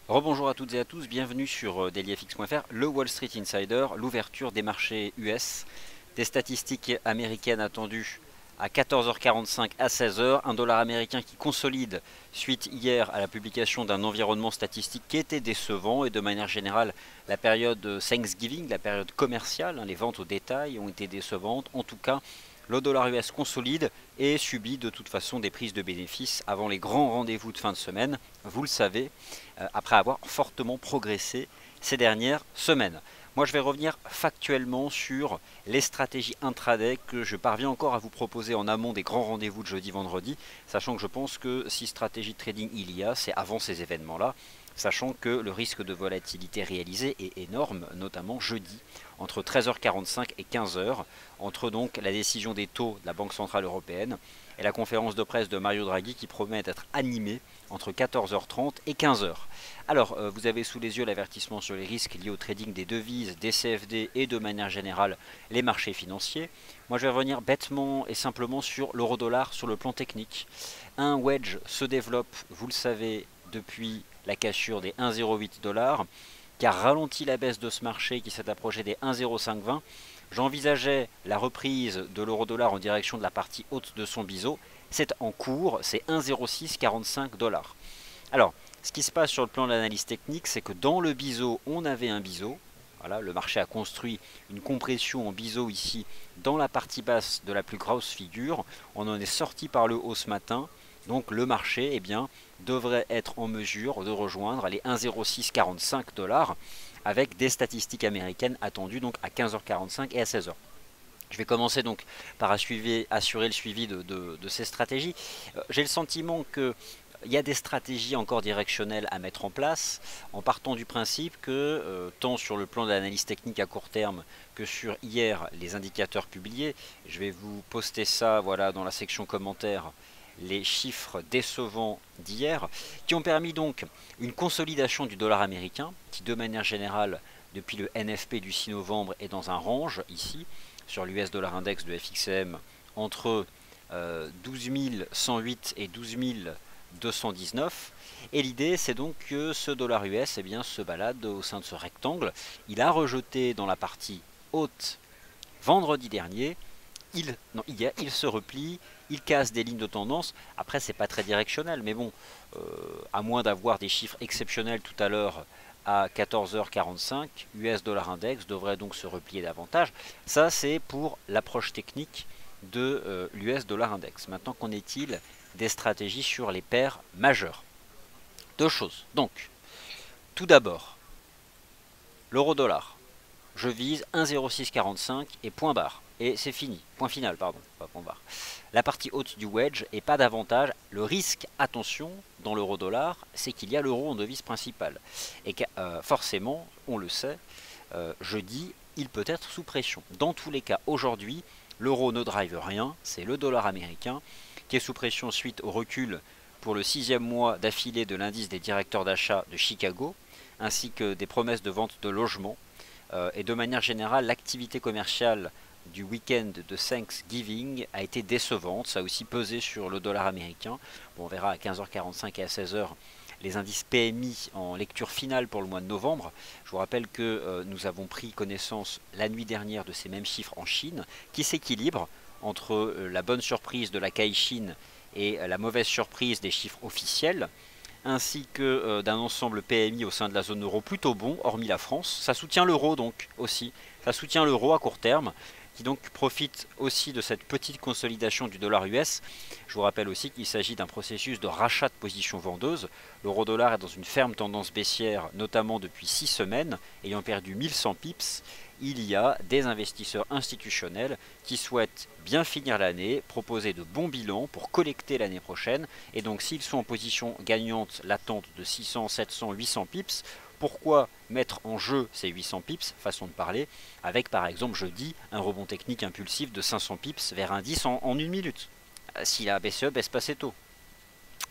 Rebonjour à toutes et à tous, bienvenue sur dailyfx.fr, le Wall Street Insider, l'ouverture des marchés US, des statistiques américaines attendues à 14h45 à 16h, un dollar américain qui consolide suite hier à la publication d'un environnement statistique qui était décevant et de manière générale la période Thanksgiving, la période commerciale, les ventes au détail ont été décevantes. En tout cas, le dollar US consolide et subit de toute façon des prises de bénéfices avant les grands rendez-vous de fin de semaine, vous le savez, après avoir fortement progressé ces dernières semaines. Moi, je vais revenir factuellement sur les stratégies intraday que je parviens encore à vous proposer en amont des grands rendez-vous de jeudi-vendredi, sachant que je pense que si stratégie de trading il y a, c'est avant ces événements-là, sachant que le risque de volatilité réalisé est énorme, notamment jeudi, entre 13h45 et 15h, entre donc la décision des taux de la Banque Centrale Européenne et la conférence de presse de Mario Draghi qui promet d'être animée entre 14h30 et 15h. Alors, vous avez sous les yeux l'avertissement sur les risques liés au trading des devises, des CFD et de manière générale les marchés financiers. Moi, je vais revenir bêtement et simplement sur l'euro-dollar sur le plan technique. Un wedge se développe, vous le savez, depuis la cassure des 1,08 $, qui a ralenti la baisse de ce marché qui s'est approché des 1,0520. J'envisageais la reprise de l'euro-dollar en direction de la partie haute de son biseau. C'est en cours, c'est 1,0645 $. Alors, ce qui se passe sur le plan de l'analyse technique, c'est que dans le biseau, on avait un biseau. Voilà, le marché a construit une compression en biseau ici dans la partie basse de la plus grosse figure. On en est sorti par le haut ce matin. Donc le marché devrait être en mesure de rejoindre les 1,0645 $ avec des statistiques américaines attendues donc à 15h45 et à 16h. Je vais commencer donc par assurer le suivi de ces stratégies. J'ai le sentiment qu'il y a des stratégies encore directionnelles à mettre en place en partant du principe que tant sur le plan de l'analyse technique à court terme que sur hier les indicateurs publiés, je vais vous poster ça voilà, dans la section commentaires, les chiffres décevants d'hier, qui ont permis donc une consolidation du dollar américain, qui de manière générale, depuis le NFP du 6 novembre, est dans un range, ici, sur l'US dollar index de FXM, entre 12 108 et 12 219. Et l'idée, c'est donc que ce dollar US se balade au sein de ce rectangle. Il a rejeté dans la partie haute vendredi dernier. Hier, il se replie, il casse des lignes de tendance. Après, c'est pas très directionnel, mais bon, à moins d'avoir des chiffres exceptionnels tout à l'heure à 14h45, US dollar index devrait donc se replier davantage. Ça, c'est pour l'approche technique de l'US dollar index. Maintenant, qu'en est-il des stratégies sur les paires majeures? Deux choses. Donc, tout d'abord, l'euro dollar. Je vise 1,0645 et point barre. Et c'est fini. Point final, pardon. Pas point barre. La partie haute du wedge et pas davantage. Le risque, attention, dans l'euro dollar, c'est qu'il y a l'euro en devise principale. Et que forcément, on le sait, jeudi, il peut être sous pression. Dans tous les cas, aujourd'hui, l'euro ne drive rien. C'est le dollar américain qui est sous pression suite au recul pour le 6e mois d'affilée de l'indice des directeurs d'achat de Chicago, ainsi que des promesses de vente de logements. Et de manière générale, l'activité commerciale du week-end de Thanksgiving a été décevante. Ça a aussi pesé sur le dollar américain. Bon, on verra à 15h45 et à 16h les indices PMI en lecture finale pour le mois de novembre. Je vous rappelle que nous avons pris connaissance la nuit dernière de ces mêmes chiffres en Chine, qui s'équilibrent entre la bonne surprise de la Caixin et la mauvaise surprise des chiffres officiels, ainsi que d'un ensemble PMI au sein de la zone euro plutôt bon, hormis la France. Ça soutient l'euro donc aussi. Ça soutient l'euro à court terme, qui donc profite aussi de cette petite consolidation du dollar US. Je vous rappelle aussi qu'il s'agit d'un processus de rachat de positions vendeuses. L'euro-dollar est dans une ferme tendance baissière, notamment depuis 6 semaines, ayant perdu 1100 pips. Il y a des investisseurs institutionnels qui souhaitent bien finir l'année, proposer de bons bilans pour collecter l'année prochaine. Et donc s'ils sont en position gagnante latente de 600, 700, 800 pips, pourquoi mettre en jeu ces 800 pips, façon de parler, avec par exemple jeudi un rebond technique impulsif de 500 pips vers un 10 en une minute, si la BCE baisse pas assez tôt.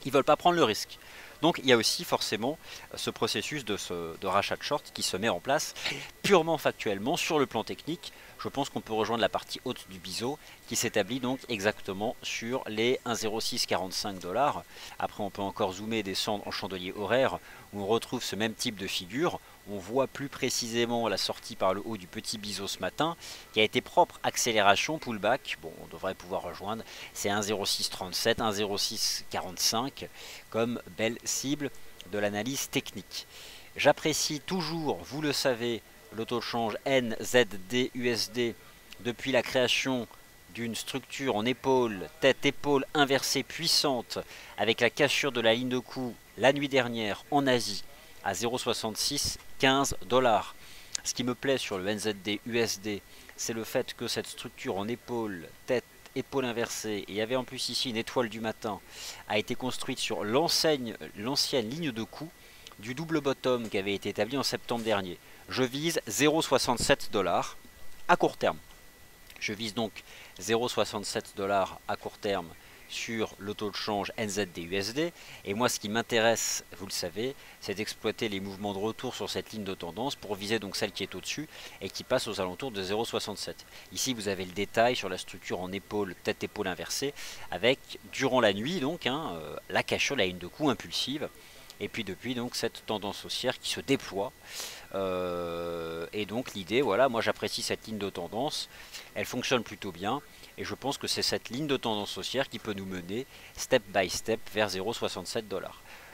Ils veulent pas prendre le risque. Donc il y a aussi forcément ce processus de rachat de short qui se met en place purement factuellement sur le plan technique. Je pense qu'on peut rejoindre la partie haute du biseau qui s'établit donc exactement sur les 1,0645 $. Après on peut encore zoomer et descendre en chandelier horaire où on retrouve ce même type de figure. On voit plus précisément la sortie par le haut du petit biseau ce matin qui a été propre accélération pullback. Bon, on devrait pouvoir rejoindre ces 1,0637, 1,0645 comme belle cible de l'analyse technique. J'apprécie toujours, vous le savez, le taux de change NZD-USD depuis la création d'une structure en épaule, tête-épaule inversée puissante avec la cassure de la ligne de coup la nuit dernière en Asie à 0,6615 $. Ce qui me plaît sur le NZD-USD, c'est le fait que cette structure en épaule, tête, épaule inversée, et il y avait en plus ici une étoile du matin, a été construite sur l'ancienne ligne de coup du double bottom qui avait été établi en septembre dernier. Je vise 0,67 $ à court terme. Je vise donc 0,67 $ à court terme sur le taux de change NZD-USD. Et moi, ce qui m'intéresse, vous le savez, c'est d'exploiter les mouvements de retour sur cette ligne de tendance pour viser donc celle qui est au-dessus et qui passe aux alentours de 0,67. Ici, vous avez le détail sur la structure en épaule, tête-épaule inversée, avec, durant la nuit, donc, la cassure, la ligne de coup impulsive. Et puis depuis donc cette tendance haussière qui se déploie. Et donc l'idée, voilà, moi j'apprécie cette ligne de tendance. Elle fonctionne plutôt bien. Et je pense que c'est cette ligne de tendance haussière qui peut nous mener step by step vers 0,67 $.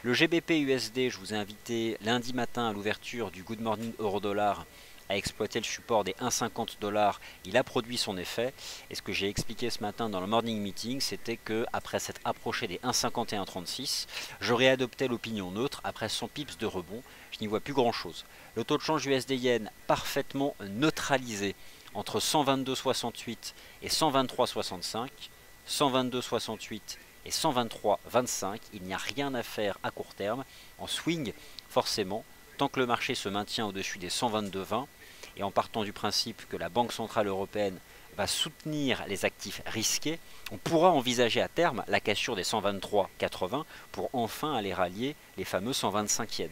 Le GBP USD, je vous ai invité lundi matin à l'ouverture du Good Morning Euro-Dollar à exploiter le support des 1,50 $. Il a produit son effet. Et ce que j'ai expliqué ce matin dans le morning meeting, c'était que après s'être approché des 1,50 et 1,36, j'aurais adopté l'opinion neutre après 100 pips de rebond. Je n'y vois plus grand chose. Le taux de change USD-Yen parfaitement neutralisé entre 122,68 et 123,65, 122,68 et 123,25. Il n'y a rien à faire à court terme. En swing, forcément, tant que le marché se maintient au-dessus des 122,20 et en partant du principe que la Banque Centrale Européenne va soutenir les actifs risqués, on pourra envisager à terme la cassure des 123,80 pour enfin aller rallier les fameux 125 yens.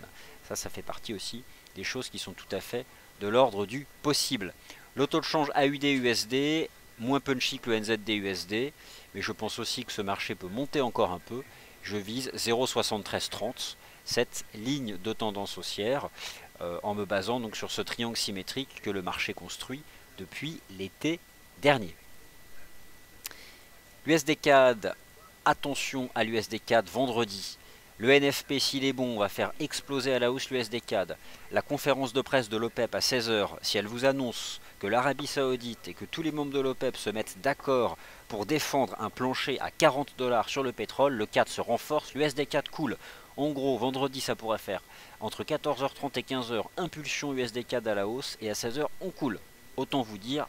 Ça fait partie aussi des choses qui sont tout à fait de l'ordre du possible. Le taux de change AUD-USD, moins punchy que le NZD-USD, mais je pense aussi que ce marché peut monter encore un peu. Je vise 0,7330, cette ligne de tendance haussière, en me basant donc sur ce triangle symétrique que le marché construit depuis l'été dernier. L'USD-CAD, attention à l'USD-CAD vendredi. Le NFP, s'il est bon, va faire exploser à la hausse l'USD-CAD. La conférence de presse de l'OPEP à 16 h, si elle vous annonce que l'Arabie Saoudite et que tous les membres de l'OPEP se mettent d'accord pour défendre un plancher à 40 $ sur le pétrole, le CAD se renforce, l'USD-CAD coule. En gros, vendredi, ça pourrait faire entre 14h30 et 15 h, impulsion USD-CAD à la hausse, et à 16 h, on coule. Autant vous dire,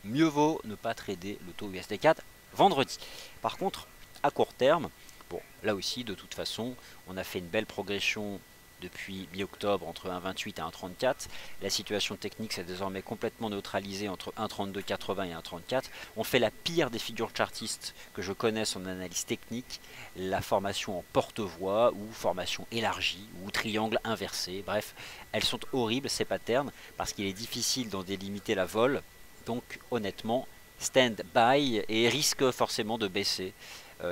mieux vaut ne pas trader le taux USD-CAD vendredi. Par contre, à court terme, bon, là aussi, de toute façon, on a fait une belle progression depuis mi-octobre entre 1,28 et 1,34. La situation technique s'est désormais complètement neutralisée entre 1,3280 et 1,34. On fait la pire des figures chartistes que je connaisse en analyse technique, la formation en porte-voix ou formation élargie ou triangle inversé. Bref, elles sont horribles ces patterns parce qu'il est difficile d'en délimiter la vol. Donc honnêtement, stand by et risque forcément de baisser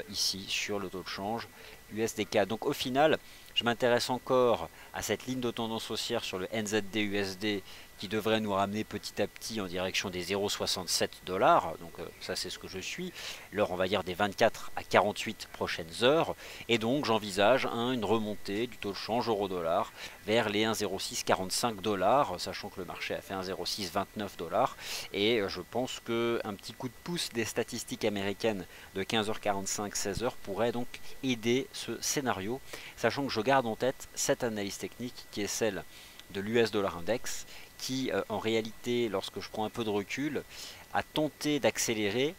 ici sur le taux de change USDK. Donc au final, je m'intéresse encore à cette ligne de tendance haussière sur le NZD-USD qui devrait nous ramener petit à petit en direction des 0,67 $. Donc ça c'est ce que je suis. L'heure on va dire des 24 à 48 prochaines heures. Et donc j'envisage une remontée du taux de change euro-dollar vers les 1,0645 $, sachant que le marché a fait 1,0629 $. Et je pense qu'un petit coup de pouce des statistiques américaines de 15h45, 16h pourrait donc aider ce scénario, sachant que je garde en tête cette analyse technique qui est celle de l'US Dollar Index, qui en réalité, lorsque je prends un peu de recul, a tenté d'accélérer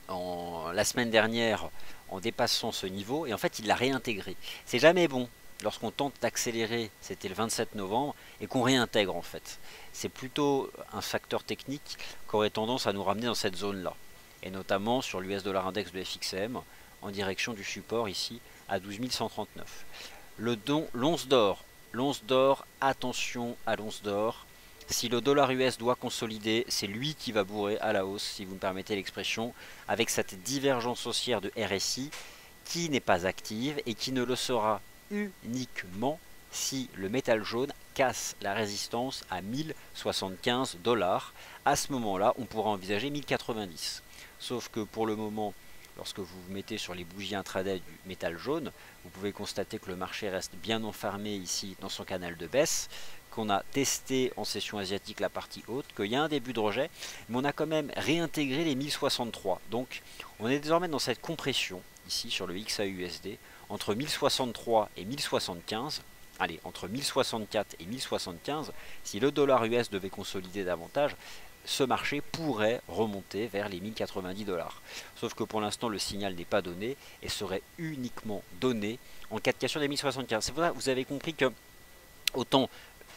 la semaine dernière en dépassant ce niveau, et en fait il l'a réintégré. C'est jamais bon lorsqu'on tente d'accélérer, c'était le 27 novembre, et qu'on réintègre en fait. C'est plutôt un facteur technique qui aurait tendance à nous ramener dans cette zone-là, et notamment sur l'US Dollar Index de FXM, en direction du support ici à 12 139. L'once d'or, attention à l'once d'or. Si le dollar US doit consolider, c'est lui qui va bourrer à la hausse, si vous me permettez l'expression, avec cette divergence haussière de RSI qui n'est pas active et qui ne le sera uniquement si le métal jaune casse la résistance à 1075 $. À ce moment-là, on pourra envisager 1090. Sauf que pour le moment, lorsque vous vous mettez sur les bougies intraday du métal jaune, vous pouvez constater que le marché reste bien enfermé ici dans son canal de baisse, qu'on a testé en session asiatique la partie haute, qu'il y a un début de rejet, mais on a quand même réintégré les 1063. Donc on est désormais dans cette compression, ici sur le XAUUSD, entre 1063 et 1075. Allez, entre 1064 et 1075, si le dollar US devait consolider davantage, ce marché pourrait remonter vers les 1090 $. Sauf que pour l'instant, le signal n'est pas donné et serait uniquement donné en cas de cassure des 1075. C'est pour ça que vous avez compris que autant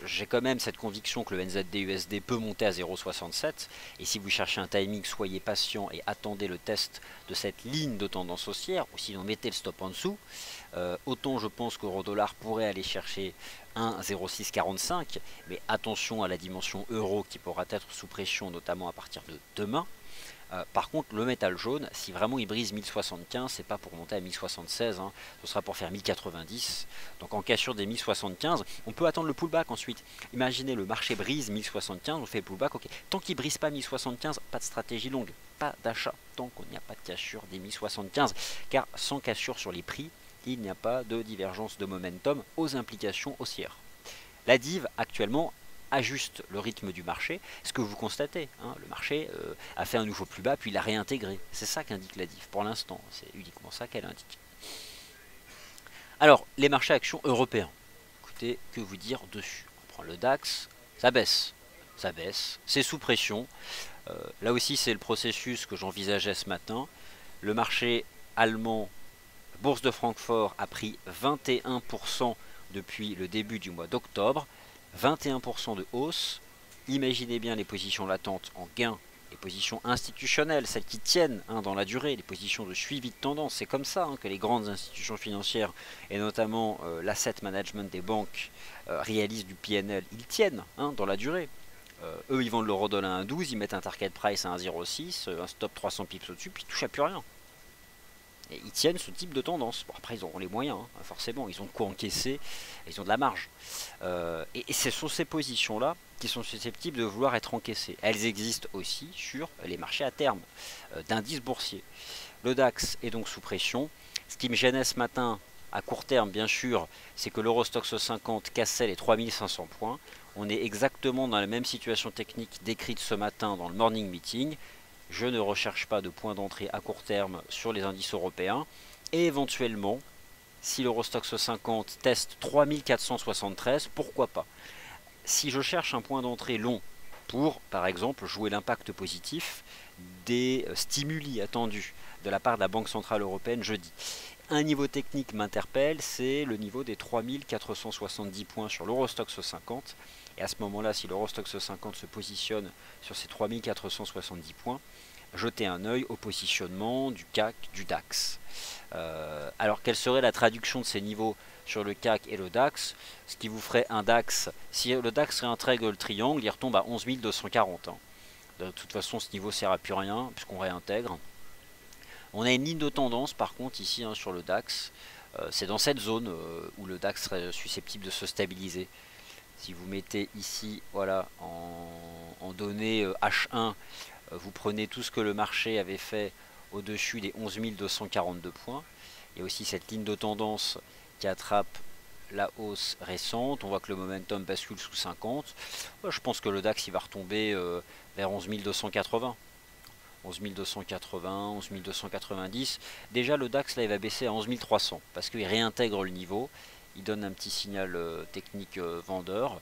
j'ai quand même cette conviction que le NZD-USD peut monter à 0,67 et si vous cherchez un timing, soyez patient et attendez le test de cette ligne de tendance haussière ou sinon mettez le stop en dessous. Autant je pense qu'euro-dollar pourrait aller chercher 1,0645, mais attention à la dimension euro qui pourra être sous pression notamment à partir de demain. Par contre, le métal jaune, si vraiment il brise 1075, c'est pas pour monter à 1076, hein, ce sera pour faire 1090. Donc en cassure des 1075, on peut attendre le pullback ensuite. Imaginez le marché brise 1075, on fait le pullback, ok. Tant qu'il brise pas 1075, pas de stratégie longue, pas d'achat, tant qu'on n'y a pas de cassure des 1075. Car sans cassure sur les prix, il n'y a pas de divergence de momentum aux implications haussières. La div actuellement ajuste le rythme du marché, ce que vous constatez, hein, le marché a fait un nouveau plus bas puis il a réintégré, c'est ça qu'indique la div pour l'instant, c'est uniquement ça qu'elle indique. Alors les marchés actions européens, écoutez, que vous dire dessus? On prend le DAX, ça baisse, c'est sous pression, là aussi c'est le processus que j'envisageais ce matin, le marché allemand, Bourse de Francfort a pris 21% depuis le début du mois d'octobre, 21% de hausse. Imaginez bien les positions latentes en gain, les positions institutionnelles, celles qui tiennent dans la durée, les positions de suivi de tendance. C'est comme ça que les grandes institutions financières, et notamment l'asset management des banques, réalisent du PNL. Ils tiennent dans la durée. Eux, ils vendent l'euro-dollar à 1,12, ils mettent un target price à 1,06, un stop 300 pips au-dessus, puis ils ne touchent à plus rien. Et ils tiennent ce type de tendance. Bon, après, ils auront les moyens, forcément. Ils ont de quoi encaisser, ils ont de la marge. Et ce sont ces positions-là qui sont susceptibles de vouloir être encaissées. Elles existent aussi sur les marchés à terme d'indices boursiers. Le DAX est donc sous pression. Ce qui me gênait ce matin, à court terme, bien sûr, c'est que l'Eurostoxx 50 cassait les 3500 points. On est exactement dans la même situation technique décrite ce matin dans le morning meeting. Je ne recherche pas de point d'entrée à court terme sur les indices européens. Et éventuellement, si l'Eurostoxx 50 teste 3473, pourquoi pas? Si je cherche un point d'entrée long pour, par exemple, jouer l'impact positif des stimuli attendus de la part de la Banque Centrale Européenne jeudi, un niveau technique m'interpelle, c'est le niveau des 3470 points sur l'Eurostoxx 50. Et à ce moment-là, si l'Eurostoxx 50 se positionne sur ces 3470 points, jetez un œil au positionnement du CAC, du DAX. Alors, quelle serait la traduction de ces niveaux sur le CAC et le DAX? Ce qui vous ferait un DAX, si le DAX réintègre le triangle, il retombe à 11 240. De toute façon, ce niveau ne sert à plus rien, puisqu'on réintègre. On a une ligne de tendance, par contre, ici, sur le DAX. C'est dans cette zone où le DAX serait susceptible de se stabiliser. Si vous mettez ici, voilà, en données H1, vous prenez tout ce que le marché avait fait au-dessus des 11 242 points. Il y a aussi cette ligne de tendance qui attrape la hausse récente. On voit que le momentum bascule sous 50. Je pense que le DAX il va retomber vers 11 280. 11 280, 11 290. Déjà le DAX là il va baisser à 11 300 parce qu'il réintègre le niveau. Il donne un petit signal technique vendeur.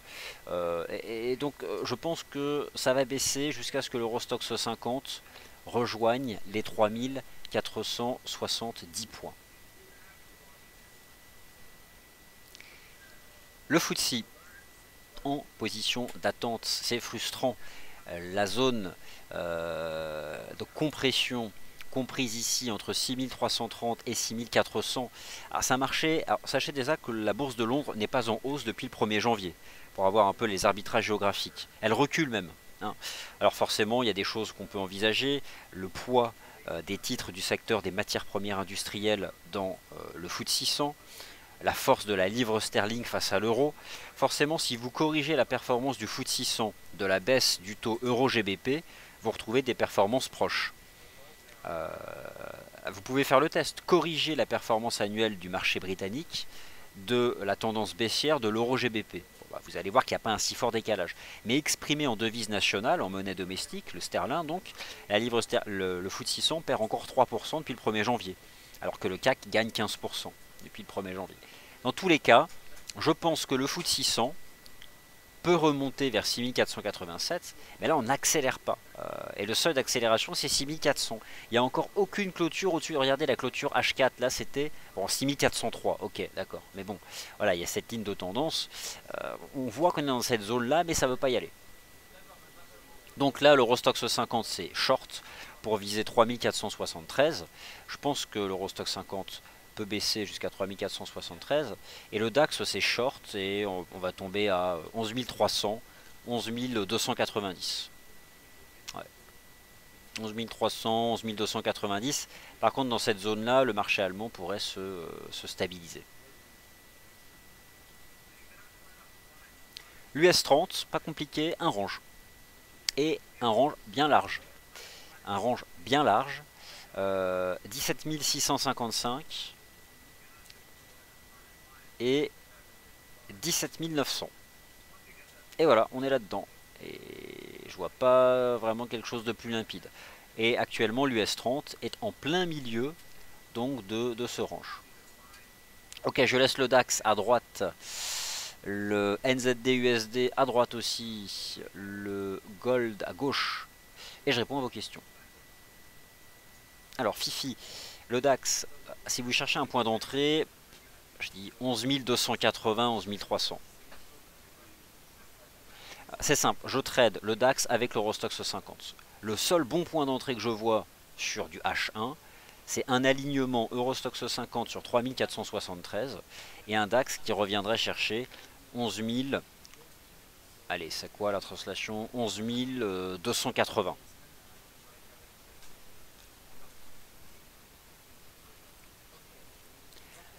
Et donc je pense que ça va baisser jusqu'à ce que l'Eurostoxx 50 rejoigne les 3470 points. Le FTSE en position d'attente, c'est frustrant. La zone de compression comprise ici entre 6330 et 6400. Alors ça marchait, alors sachez déjà que la bourse de Londres n'est pas en hausse depuis le 1er janvier, pour avoir un peu les arbitrages géographiques. Elle recule même, hein. Alors forcément, il y a des choses qu'on peut envisager, le poids des titres du secteur des matières premières industrielles dans le FTSE 600, la force de la livre sterling face à l'euro. Forcément, si vous corrigez la performance du FTSE 600 de la baisse du taux euro-GBP, vous retrouvez des performances proches. Vous pouvez faire le test, corriger la performance annuelle du marché britannique de la tendance baissière de l'euro-GBP. Bon, bah, vous allez voir qu'il n'y a pas un si fort décalage. Mais exprimé en devise nationale, en monnaie domestique, le sterling donc, la livre le FTSE 600 perd encore 3% depuis le 1er janvier, alors que le CAC gagne 15% depuis le 1er janvier. Dans tous les cas, je pense que le FTSE 600 peut remonter vers 6487, mais là on n'accélère pas. Et le seuil d'accélération c'est 6400. Il n'y a encore aucune clôture au-dessus. Regardez la clôture H4, là c'était bon, 6403, ok d'accord. Mais bon, voilà, il y a cette ligne de tendance. On voit qu'on est dans cette zone-là, mais ça ne veut pas y aller. Donc là, l'Eurostoxx 50 c'est short pour viser 3473. Je pense que l'Eurostoxx 50 peut baisser jusqu'à 3473 et le DAX c'est short et on va tomber à 11 300, 11 290. Ouais. 11 300, 11 290. Par contre, dans cette zone là, le marché allemand pourrait se stabiliser. L'US 30, pas compliqué, un range. Et un range bien large. Un range bien large. 17 655 et 17 900. Et voilà, on est là-dedans. Et je vois pas vraiment quelque chose de plus limpide. Et actuellement, l'US 30 est en plein milieu donc de ce range. Ok, je laisse le DAX à droite, le NZD USD à droite aussi, le Gold à gauche. Et je réponds à vos questions. Alors, Fifi, le DAX, si vous cherchez un point d'entrée, je dis 11 280, 11 300. C'est simple, je trade le DAX avec l'Eurostoxx 50. Le seul bon point d'entrée que je vois sur du H1, c'est un alignement Eurostoxx 50 sur 3473 et un DAX qui reviendrait chercher 11 000. Allez, c'est quoi la translation? 11 280.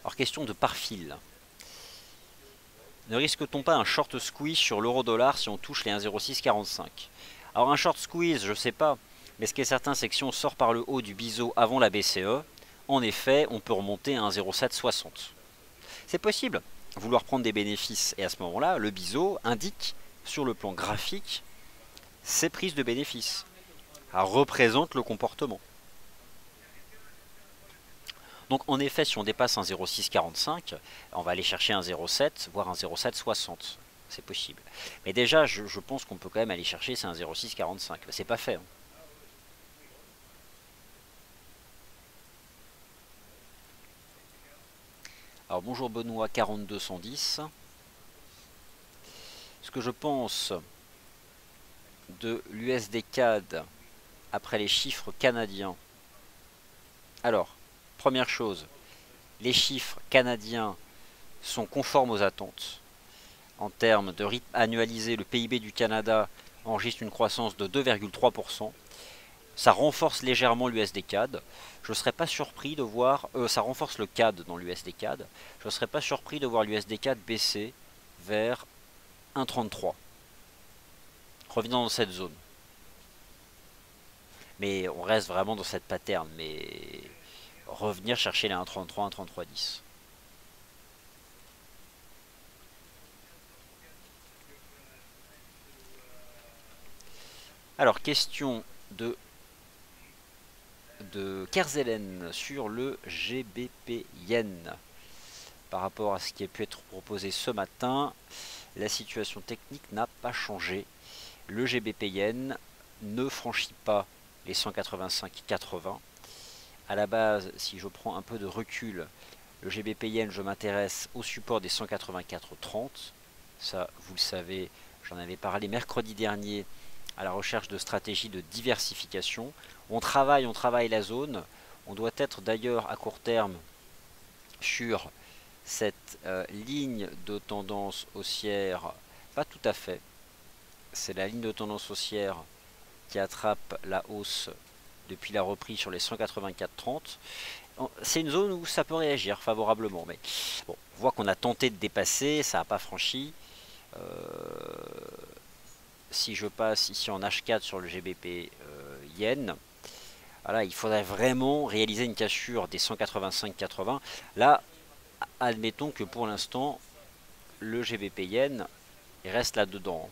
Alors, question de par fil. Ne risque-t-on pas un short squeeze sur l'euro-dollar si on touche les 1,0645? Alors, un short squeeze, je sais pas. Mais ce qui est certain, c'est que si on sort par le haut du biseau avant la BCE, en effet, on peut remonter à 1,0760. C'est possible. Vouloir prendre des bénéfices. Et à ce moment-là, le biseau indique, sur le plan graphique, ses prises de bénéfices. Ça représente le comportement. Donc en effet, si on dépasse un 0,645, on va aller chercher un 0,7, voire un 0,760. C'est possible. Mais déjà, je pense qu'on peut quand même aller chercher, c'est un 0,645. C'est pas fait. Hein. Alors bonjour Benoît, 4210. Ce que je pense de l'USD CAD après les chiffres canadiens. Alors, première chose, les chiffres canadiens sont conformes aux attentes. En termes de rythme annualisé, le PIB du Canada enregistre une croissance de 2,3%. Ça renforce légèrement l'USD CAD. Je ne serais pas surpris de voir... ça renforce le CAD dans l'USD CAD. Je ne serais pas surpris de voir l'USD CAD baisser vers 1,33. Revenons dans cette zone. Mais on reste vraiment dans cette pattern. Mais revenir chercher les 1,33, 1,33,10. Alors, question de Kerzelen sur le GBP Yen. Par rapport à ce qui a pu être proposé ce matin, la situation technique n'a pas changé. Le GBP Yen ne franchit pas les 185,80. À la base, si je prends un peu de recul, le GBP Yen, je m'intéresse au support des 184,30. Ça, vous le savez, j'en avais parlé mercredi dernier à la recherche de stratégies de diversification. On travaille la zone. On doit être d'ailleurs à court terme sur cette ligne de tendance haussière, pas tout à fait. C'est la ligne de tendance haussière qui attrape la hausse depuis la reprise sur les 184,30. C'est une zone où ça peut réagir favorablement, mais bon, on voit qu'on a tenté de dépasser, ça n'a pas franchi. Si je passe ici en H4 sur le GBP Yen, voilà, il faudrait vraiment réaliser une cassure des 185,80. Là, admettons que pour l'instant, le GBP Yen reste là-dedans.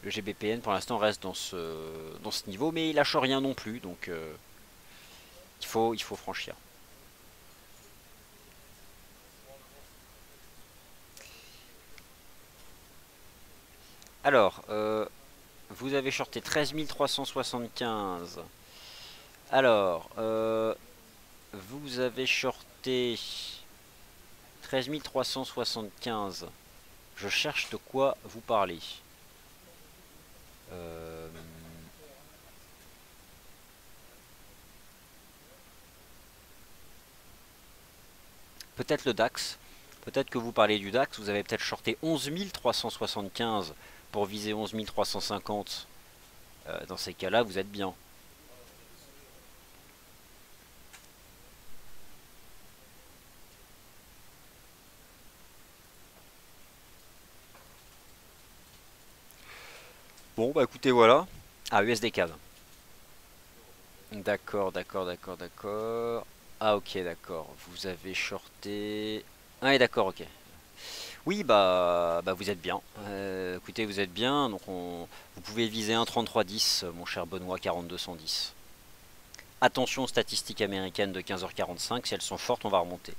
Le GBPN pour l'instant reste dans ce niveau, mais il lâche rien non plus, donc il faut franchir. Alors, vous avez shorté 13 375. Alors, vous avez shorté 13 375. Je cherche de quoi vous parler. Peut-être le DAX. Peut-être que vous parlez du DAX. Vous avez peut-être shorté 11 375 pour viser 11 350. Dans ces cas-là, vous êtes bien. Bon, bah écoutez, voilà. Ah, USD CAD. D'accord, d'accord, d'accord, d'accord. Ah, ok, d'accord. Vous avez shorté. Ah, d'accord, ok. Oui, bah vous êtes bien. Écoutez, vous êtes bien. Donc, vous pouvez viser un 33,10, mon cher Benoît, 4210. Attention aux statistiques américaines de 15h45. Si elles sont fortes, on va remonter.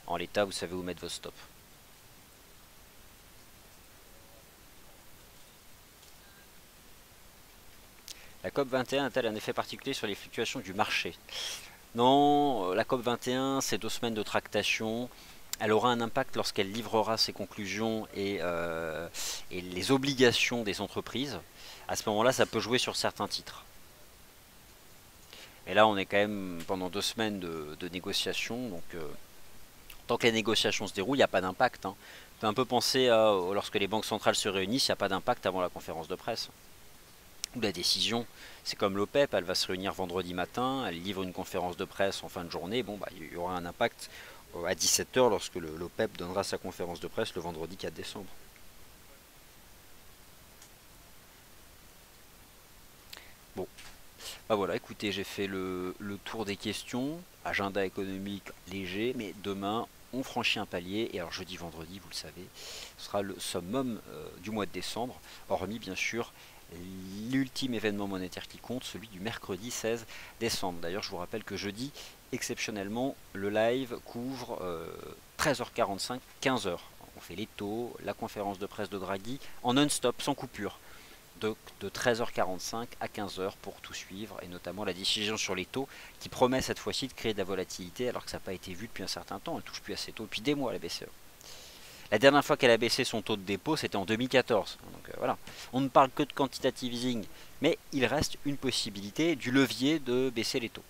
En l'état, vous savez où mettre vos stops. La COP 21 a-t-elle un effet particulier sur les fluctuations du marché? Non, la COP 21, c'est 2 semaines de tractation. Elle aura un impact lorsqu'elle livrera ses conclusions et les obligations des entreprises. À ce moment-là, ça peut jouer sur certains titres. Et là, on est quand même pendant 2 semaines de négociations. Donc, tant que les négociations se déroulent, il n'y a pas d'impact. Hein. On peut un peu penser à lorsque les banques centrales se réunissent, il n'y a pas d'impact avant la conférence de presse. Ou la décision, c'est comme l'OPEP, elle va se réunir vendredi matin, elle livre une conférence de presse en fin de journée, bon bah il y aura un impact à 17h lorsque l'OPEP donnera sa conférence de presse le vendredi 4 décembre. Bon, bah voilà, écoutez, j'ai fait le tour des questions, agenda économique léger, mais demain on franchit un palier, et alors jeudi, vendredi, vous le savez, ce sera le summum du mois de décembre, hormis bien sûr l'ultime événement monétaire qui compte, celui du mercredi 16 décembre. D'ailleurs, je vous rappelle que jeudi, exceptionnellement, le live couvre 13h45, 15h. On fait les taux, la conférence de presse de Draghi en non-stop, sans coupure. Donc de 13h45 à 15h pour tout suivre, et notamment la décision sur les taux qui promet cette fois-ci de créer de la volatilité alors que ça n'a pas été vu depuis un certain temps. Elle ne touche plus à ces taux depuis des mois, la BCE. La dernière fois qu'elle a baissé son taux de dépôt, c'était en 2014. Donc voilà, on ne parle que de quantitative easing, mais il reste une possibilité du levier de baisser les taux.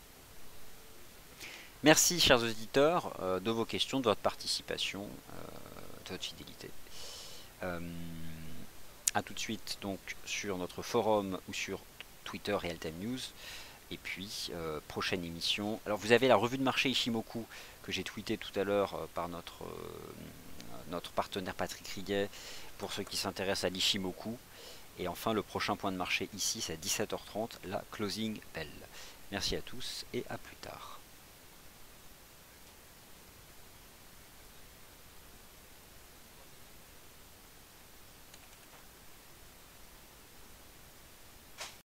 Merci, chers auditeurs, de vos questions, de votre participation, de votre fidélité. A tout de suite donc sur notre forum ou sur Twitter Real-Time News. Et puis, prochaine émission. Alors, vous avez la revue de marché Ishimoku que j'ai tweeté tout à l'heure par notre partenaire Patrick Riguet pour ceux qui s'intéressent à l'Ishimoku. Et enfin, le prochain point de marché ici, c'est à 17h30, la closing bell. Merci à tous et à plus tard.